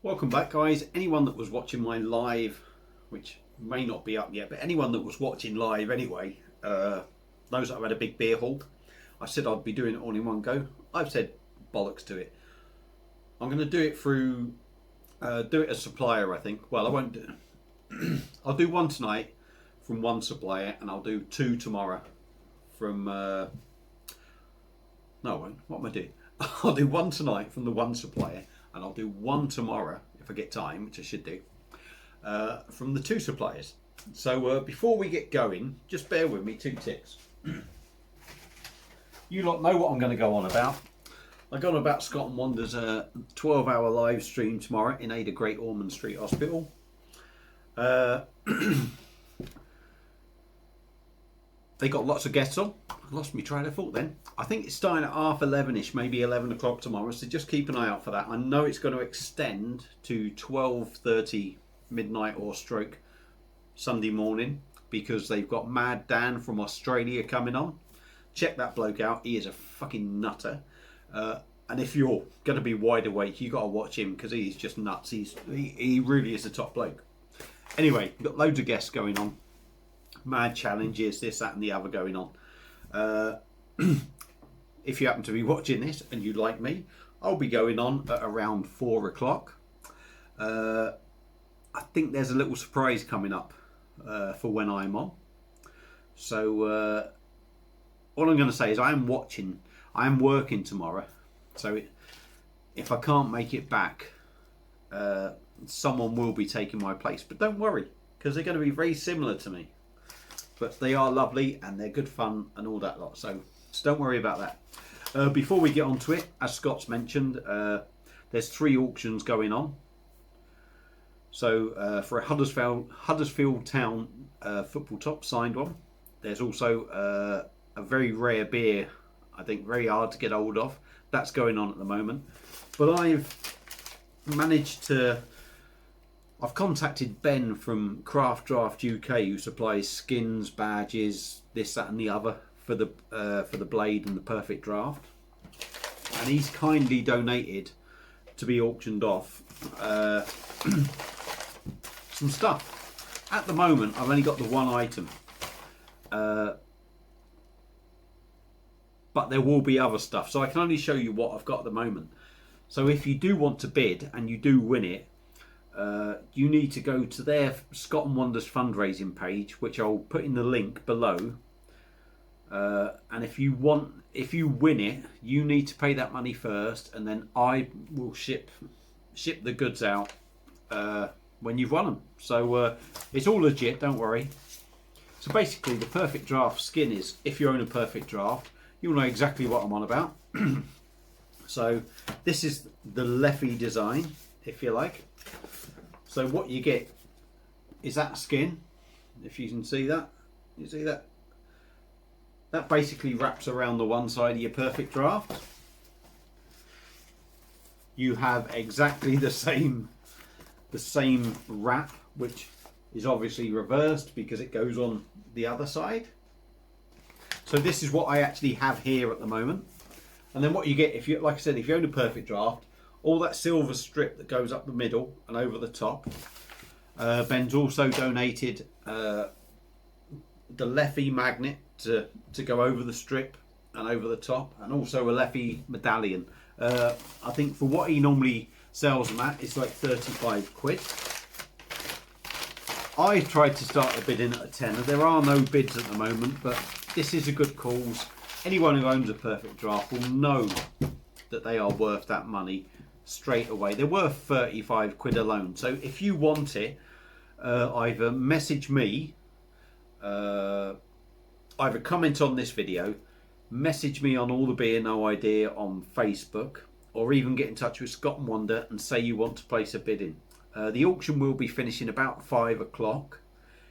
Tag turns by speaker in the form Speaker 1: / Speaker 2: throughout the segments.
Speaker 1: Welcome back, guys. Anyone that was watching my live, which may not be up yet, but anyone that was watching live anyway, knows that I've had a big beer haul. I said I'd be doing it all in one go. I've said bollocks to it. I'm going to do it through, do it as supplier, I think. Well, I won't do I'll do one tonight from one supplier, and I'll do two tomorrow from, no I won't. What am I doing? I'll do one tonight from the one supplier, and I'll do one tomorrow, if I get time, which I should do, from the two suppliers. So before we get going, just bear with me, 2 ticks. You lot know what I'm going to go on about. I go on about Scott and Wander's 12-hour live stream tomorrow in aid of Great Ormond Street Hospital. They got lots of guests on. I lost my train of thought then. I think it's starting at 11:30ish, maybe 11 o'clock tomorrow, so just keep an eye out for that. I know it's going to extend to 12:30 midnight or stroke Sunday morning, because they've got Mad Dan from Australia coming on. Check that bloke out. He is a fucking nutter. And if you're going to be wide awake, you got to watch him, because he's just nuts. He really is a top bloke. Anyway, we've got loads of guests going on. Mad challenges, this, that and the other going on. If you happen to be watching this and you like me, I'll be going on at around 4 o'clock. I think there's a little surprise coming up for when I'm on. So all I'm going to say is I am working tomorrow. So if I can't make it back, someone will be taking my place. But don't worry, because they're going to be very similar to me. But they are lovely and they're good fun and all that lot. So don't worry about that. Before we get on to it, as Scott's mentioned, there's 3 auctions going on. So for a Huddersfield Town football top signed one. There's also a very rare beer, I think very hard to get hold of. That's going on at the moment. But I've contacted Ben from Craft Draft UK, who supplies skins, badges, this, that and the other for the blade and the perfect draft. And he's kindly donated to be auctioned off some stuff. At the moment, I've only got the one item. But there will be other stuff. So I can only show you what I've got at the moment. So if you do want to bid and you do win it, you need to go to their Scott and Wander's fundraising page, which I'll put in the link below. And if you win it, you need to pay that money first, and then I will ship the goods out when you've won them. So it's all legit, don't worry. So basically, the perfect draft skin is, if you own a perfect draft, you'll know exactly what I'm on about. So this is the Leffy design, if you like. So what you get is that skin, if you can see that. You see that? That basically wraps around the one side of your perfect draft. You have exactly the same wrap, which is obviously reversed because it goes on the other side. So this is what I actually have here at the moment. And then what you get, if you, like I said, if you own a perfect draft, all that silver strip that goes up the middle and over the top. Ben's also donated the Leffy magnet to go over the strip and over the top, and also a Leffy medallion. I think for what he normally sells them at, it's like 35 quid. I tried to start the bidding at a tenner. There are no bids at the moment, but this is a good cause. Anyone who owns a perfect draft will know that they are worth that money straight away. They're worth 35 quid alone. So if you want it, either message me, either comment on this video, message me on All the Beer No Idea on Facebook, or even get in touch with Scott and Wander and say you want to place a bid in. The auction will be finishing about 5 o'clock.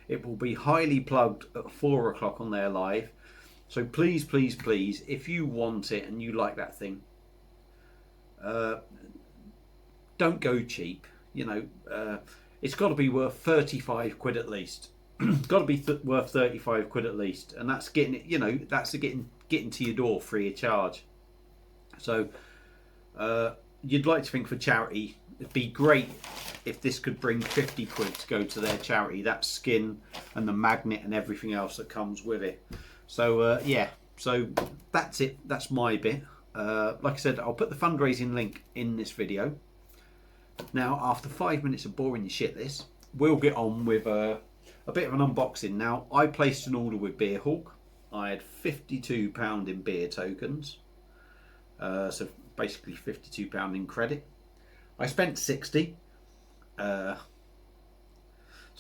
Speaker 1: It will be highly plugged at 4 o'clock on their live. So please, please, please, if you want it and you like that thing, don't go cheap. You know, it's got to be worth 35 quid at least. Got to be worth 35 quid at least, and that's getting it. You know, that's getting to your door free of charge. So you'd like to think for charity, it'd be great if this could bring 50 quid to go to their charity. That skin and the magnet and everything else that comes with it. So yeah, so that's it. That's my bit. Like I said, I'll put the fundraising link in this video. Now, after 5 minutes of boring you shitless, we'll get on with a bit of an unboxing. Now, I placed an order with Beerhawk. I had £52 in beer tokens. So basically £52 in credit. I spent 60. So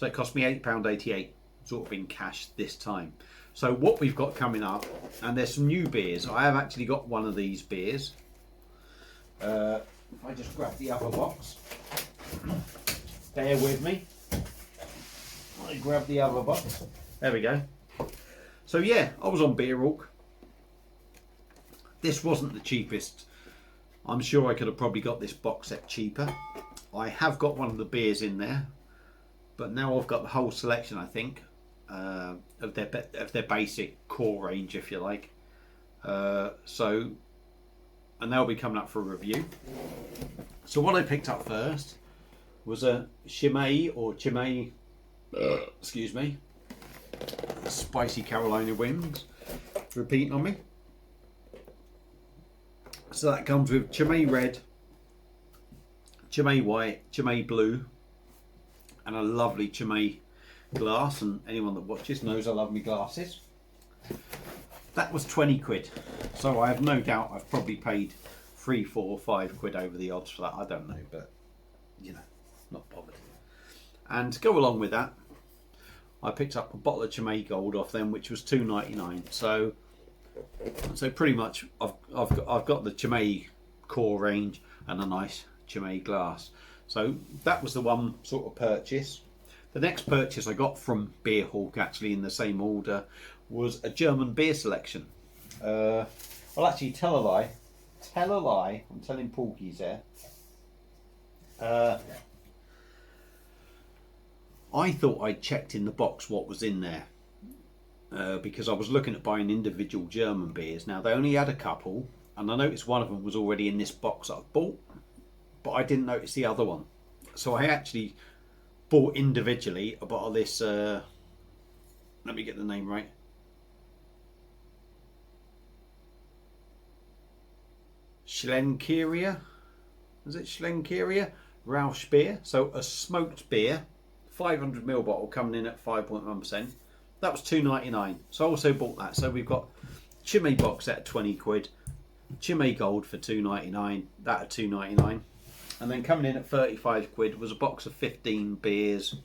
Speaker 1: it cost me £8.88 sort of in cash this time. So what we've got coming up, and there's some new beers. I have actually got one of these beers. If I just grab the other box, bear with me. I grab the other box. There we go. So yeah, I was on Beerhawk. This wasn't the cheapest. I'm sure I could have probably got this box set cheaper. I have got one of the beers in there, but now I've got the whole selection, I think, of their basic core range, if you like. So, and they'll be coming up for a review. So what I picked up first was a Chimay, excuse me, spicy Carolina wings. Repeating on me. So that comes with Chimay red, Chimay white, Chimay blue, and a lovely Chimay glass. And anyone that watches knows I love my glasses. That was 20 quid. So I have no doubt I've probably paid 3, 4, 5 quid over the odds for that. I don't know, but you know, not bothered. And to go along with that, I picked up a bottle of Chimay Gold off them, which was $2.99. So pretty much I've got the Chimay core range and a nice Chimay glass. So that was the one sort of purchase. The next purchase I got from Beerhawk, actually in the same order, was a German beer selection. Well, actually, tell a lie. I'm telling Porkies there. I thought I'd checked in the box what was in there. Because I was looking at buying individual German beers. Now they only had a couple, and I noticed one of them was already in this box that I've bought, but I didn't notice the other one. So I actually bought individually a bottle of this, let me get the name right, Schlenkeria, is it Schlenkeria? Rausch beer. So a smoked beer, 500ml bottle coming in at 5.1%. That was $2.99. So I also bought that. So we've got Chimay box set at 20 quid, Chimay Gold for $2.99, that at $2.99. And then coming in at 35 quid was a box of 15 beers,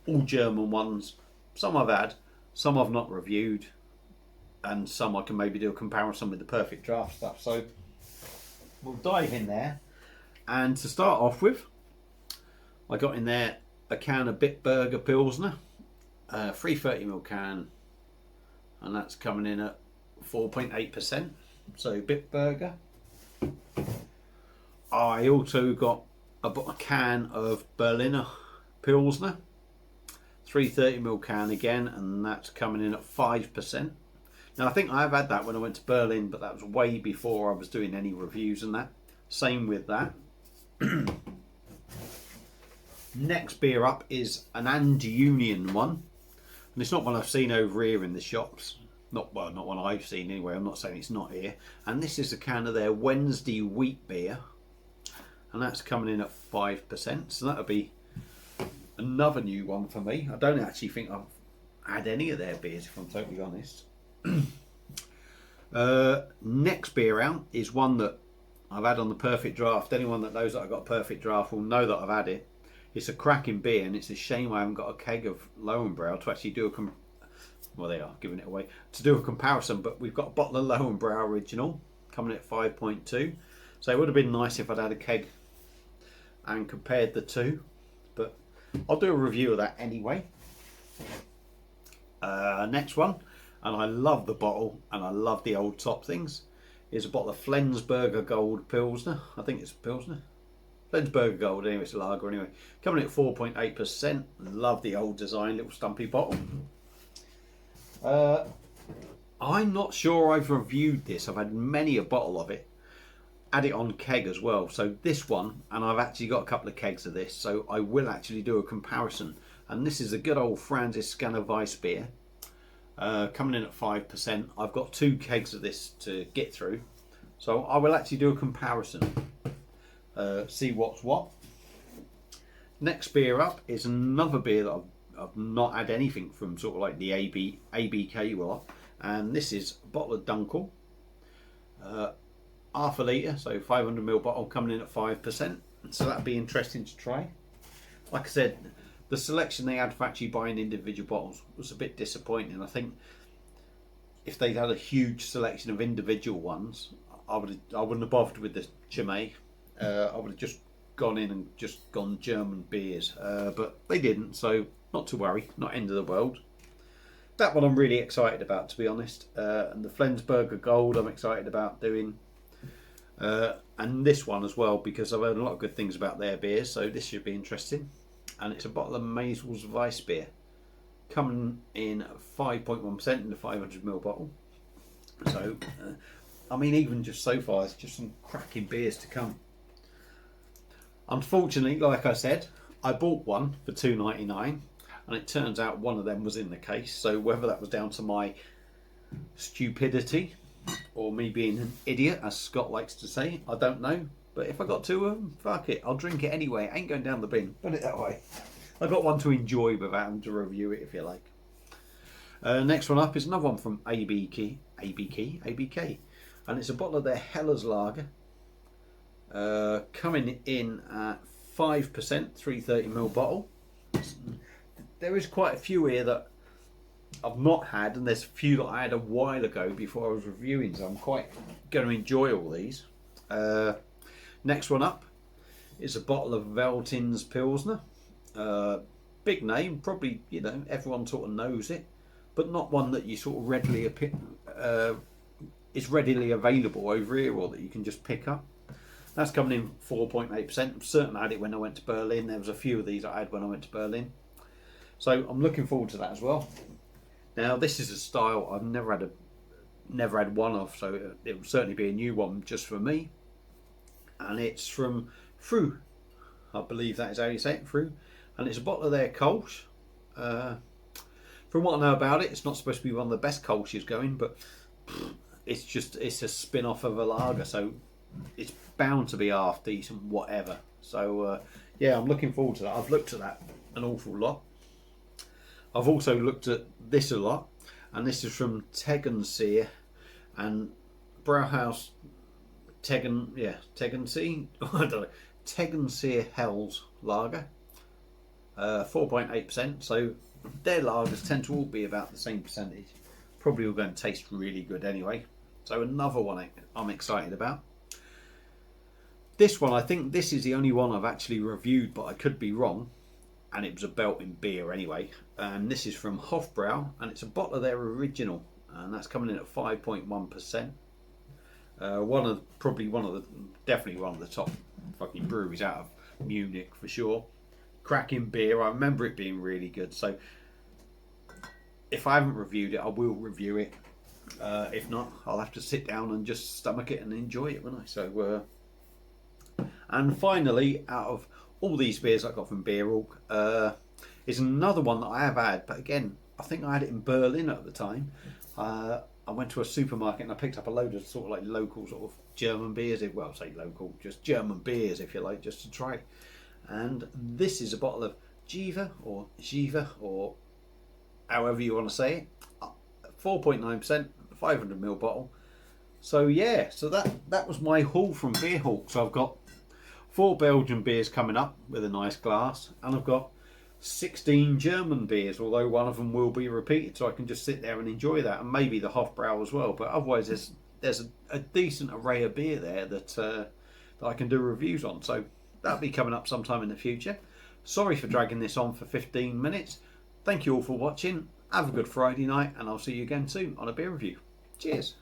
Speaker 1: all German ones. Some I've had, some I've not reviewed, and some I can maybe do a comparison with the Perfect Draft stuff. So we'll dive in there. And to start off with, I got in there a can of Bitburger Pilsner. 330ml can, and that's coming in at 4.8%. So Bitburger. I also got a can of Berliner Pilsner, 330ml can again, and that's coming in at 5%. Now I think I've had that when I went to Berlin, but that was way before I was doing any reviews and that. Same with that. Next beer up is an And Union one. And it's not one I've seen over here in the shops. Not one I've seen anyway. I'm not saying it's not here. And this is a can of their Wednesday wheat beer. And that's coming in at 5%. So that'll be another new one for me. I don't actually think I've had any of their beers, if I'm totally honest. Next beer out is one that I've had on the Perfect Draft. Anyone that knows that I've got a Perfect Draft will know that I've had it. It's a cracking beer, and it's a shame I haven't got a keg of Lowenbrau to actually do a well, they are giving it away to do a comparison. But we've got a bottle of Lowenbrau Original coming at 5.2. So it would have been nice if I'd had a keg and compared the two. But I'll do a review of that anyway. Next one, and I love the bottle and I love the old top things, is a bottle of Flensburger Gold Pilsner. I think it's Pilsner. Flensburger Gold, anyway, it's a lager anyway. Coming in at 4.8%. Love the old design, little stumpy bottle. I'm not sure I've reviewed this. I've had many a bottle of it. add it on keg as well. So this one, and I've actually got a couple of kegs of this, so I will actually do a comparison. And this is a good old Franziskaner Weiss beer, coming in at 5%. I've got 2 kegs of this to get through, so I will actually do a comparison, see what's what. Next beer up is another beer that I've not had anything from, sort of like the ABK lot, and this is a bottle of Dunkel, half a litre, so 500ml bottle, coming in at 5%, so that'd be interesting to try. Like I said, the selection they had for actually buying individual bottles was a bit disappointing. I think if they'd had a huge selection of individual ones, I wouldn't have bothered with the Chimay. I would have just gone in and just gone German beers, but they didn't, so not to worry, not end of the world. That one I'm really excited about, to be honest, and the Flensburger Gold I'm excited about doing, and this one as well, because I've heard a lot of good things about their beers, so this should be interesting. And it's a bottle of Maisel's Weiss beer, coming in at 5.1% in the 500ml bottle. So I mean, even just so far, it's just some cracking beers to come. Unfortunately, like I said, I bought one for $2.99, and it turns out one of them was in the case. So whether that was down to my stupidity or me being an idiot, as Scott likes to say, I don't know. But if I got 2 of them, fuck it, I'll drink it anyway. It ain't going down the bin. Put it that way. I got one to enjoy without having to review it, if you like. Next one up is another one from ABK, and it's a bottle of their Hellas Lager, coming in at 5%, 330ml bottle. There is quite a few here that I've not had, and there's a few that I had a while ago before I was reviewing, so I'm quite going to enjoy all these. Next one up is a bottle of Veltin's Pilsner. Big name, probably, you know, everyone sort of knows it, but not one that you sort of readily is readily available over here, or that you can just pick up. That's coming in 4.8%. I'm certain I had it when I went to Berlin. There was a few of these I had when I went to Berlin, so I'm looking forward to that as well. Now, this is a style I've never had one of, so it will certainly be a new one just for me. And it's from Fru, I believe that is how you say it, Fru. And it's a bottle of their Kolsch. From what I know about it, it's not supposed to be one of the best Kolsch's going, but it's a spin-off of a lager, so it's bound to be half decent, whatever. So yeah, I'm looking forward to that. I've looked at that an awful lot. I've also looked at this a lot, and this is from Tegernsee and Brauhaus Tegernsee. I don't know. Tegernsee Hells Lager, 4.8%. So their lagers tend to all be about the same percentage. Probably all going to taste really good anyway. So another one I'm excited about. This one, I think this is the only one I've actually reviewed, but I could be wrong. And it was a belting beer anyway. And this is from Hofbrau, and it's a bottle of their original, and that's coming in at 5.1%. Definitely one of the top fucking breweries out of Munich for sure. Cracking beer. I remember it being really good. So if I haven't reviewed it, I will review it. If not, I'll have to sit down and just stomach it and enjoy it, won't I? So, and finally, out of all these beers I got from Beerhawk, is another one that I have had, but again, I think I had it in Berlin at the time. I went to a supermarket and I picked up a load of sort of like local sort of German beers. Well, say local, just German beers if you like, just to try. And this is a bottle of Jiva or however you want to say it. 4.9%, 500ml bottle. So yeah, so that was my haul from Beerhawk. So I've got 4 Belgian beers coming up with a nice glass, and I've got 16 German beers, although one of them will be repeated, so I can just sit there and enjoy that, and maybe the Hofbrau as well. But otherwise, there's a decent array of beer there that I can do reviews on. So that'll be coming up sometime in the future. Sorry for dragging this on for 15 minutes. Thank you all for watching. Have a good Friday night, and I'll see you again soon on a beer review. Cheers.